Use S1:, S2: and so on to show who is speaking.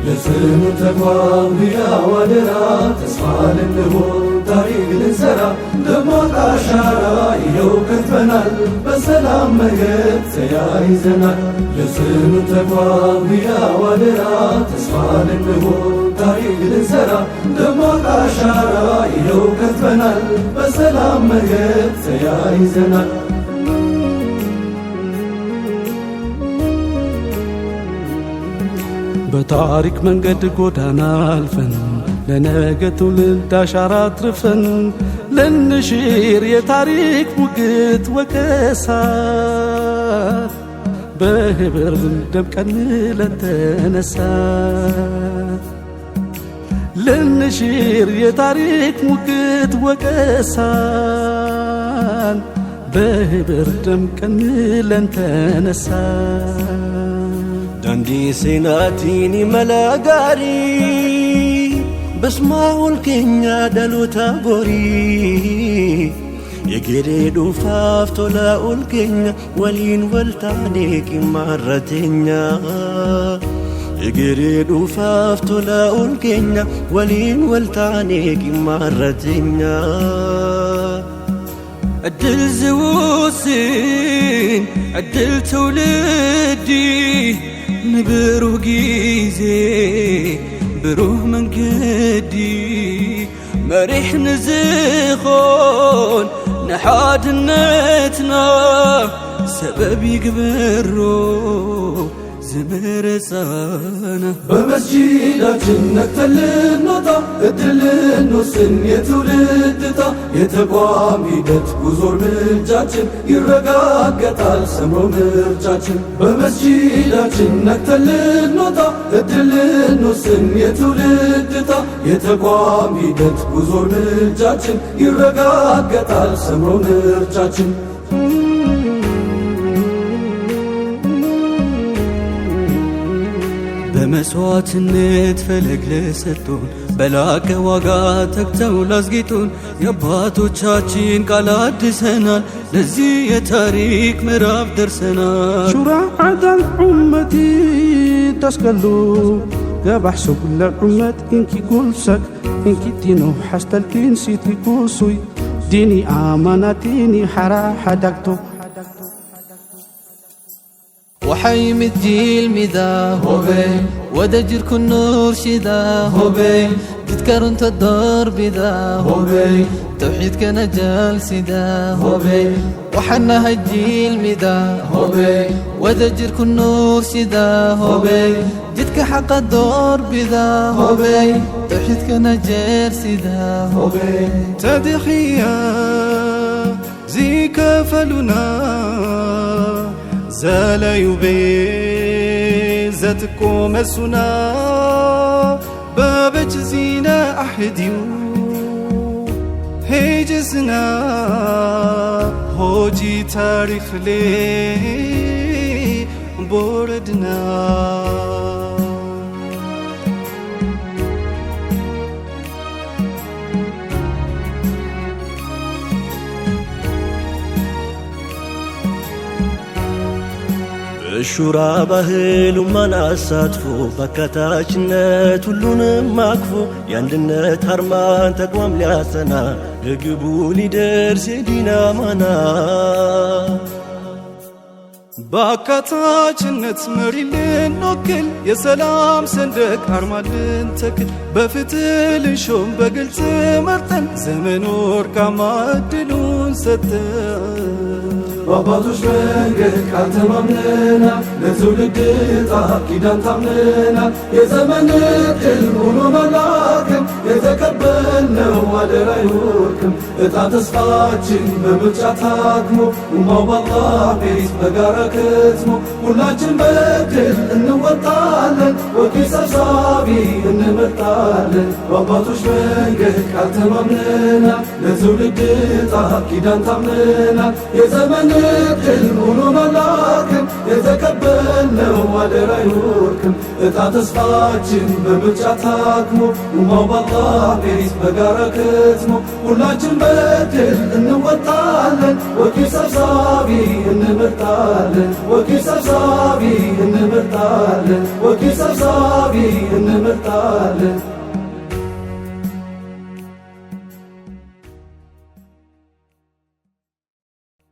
S1: ለጽኑ ተቋም ሕያው አደራ ተስፋ ልንሆን ታሪክ ልንሰራ ደማቅ አሻራ ይኸው ከትበናል በሰላም መንገድ ተያይዘናል። ለጽኑ ተቋም ሕያው አደራ ተስፋ ልንሆን ታሪክ ልንሰራ ደማቅ አሻራ ይኸው ከትበናል በሰላም መንገድ ተያይዘናል። በታሪክ መንገድ ጎዳና አልፈን ለነገ ትውልድ አሻራ አትርፈን ልንሽር የታሪክ ሙግት ወቀሳ በህብር ደምቀን ለተነሳ ልንሽር የታሪክ ሙግት ወቀሳን በህብር ደምቀን ለተነሳ
S2: داندي سيناتيني ملاقاري بسمعوا الكينيا دلو تابوري يقريدو فافتو لاقوا الكينيا ولين والتعنيك مرتينيا يقريدو فافتو لاقوا الكينيا ولين والتعنيك مرتينيا عدل زوسين عدل تولدي نبروه جيزي بروه من قدي مريح نزخون نحاد النتنا سبب يقبرو زمر سانا
S1: በመስጂዳችን ነክተልን ኖታ እድልን ኖስን የትውልድታ የተቋም ሂደት ጉዞ እርምጃችን ይረጋገጣል ሰምሮ ምርጫችን። በመስጂዳችን ነክተልን ኖታ እድልን ኖስን የትውልድታ የተቋም ሂደት ጉዞ እርምጃችን ይረጋገጣል ሰምሮ ምርጫችን።
S3: በመስዋዕትነት ፈለግ ለሰጡን በላቀ ዋጋ ተግተው ላስጌጡን የአባቶቻችን ቃል አድሰናል ለዚህ የታሪክ ምዕራፍ ደርሰናል።
S4: شرعة الأمة تسكلو قبح سبل الأمة إنكي قلسك إنكي تينو حستلكين سيتي قوسوي ديني آمانتيني حرا حدكتو
S5: وحي متجيل مذا هوبي ودجر كل نور شدا هوبي تذكر انت الدار بذا هوبي توحيد كان جالسي دا هوبي وحنا هالجيل مذا هوبي ودجر كل نور شدا هوبي جدك حق الدور بذا هوبي توحيد كان جالسي دا هوبي
S4: تضحية زي كفلنا زالا يبيزتكو مسنا بابج زينا أحديو هيجزنا هوجي تاريخ لي بوردنا
S2: الشورى ባህል ማን አሳትፎ በከታችነት ሁሉንም አቅፎ የአንድነት አርማን ተቋም ሊያጸና ለግቡ ሊደርስ የዲን አማና
S4: በአካታችነት መሪ ልንወክል የሰላም ሰንደቅ አርማ ልንተክል በፍትህ ልንሾም በግልጽ መርጠን ዘመን ወርቃማ ዕድሉን ሰጠን።
S1: በአባቶች መንገድ ቃል ተማምነናል ለትውልድ ዕጣ ኪዳን ታምነናል የዘመን ዕድል ሆኖ መላክም የተቀበልነው አደራ አይወርቅም ዕጣ ተስፋችን በምርጫ ታክሞ ኡማው በአላህ ቤት በጋራ ከትሞ ሁላችን በድል እንወጣለን ወኪል ሰብሳቢ እንመርጣለን። በአባቶች መንገድ ቃል ተማምነናል ለትውልድ ዕጣ ኪዳን ታምነናል የዘመን ዕድል ሆኖ መላክም የተቀበልነው አደራ አይወርቅም እጣ ተስፋችን በምርጫ ታክሞ ኡማው በአላህ ቤት በጋራ ከትሞ ሁላችን በድል እንወጣለን። ወኪል ሰብሳቢ እንመርጣለን። ወኪል ሰብሳቢ እንመርጣለን። ወኪል ሰብሳቢ እንመርጣለን።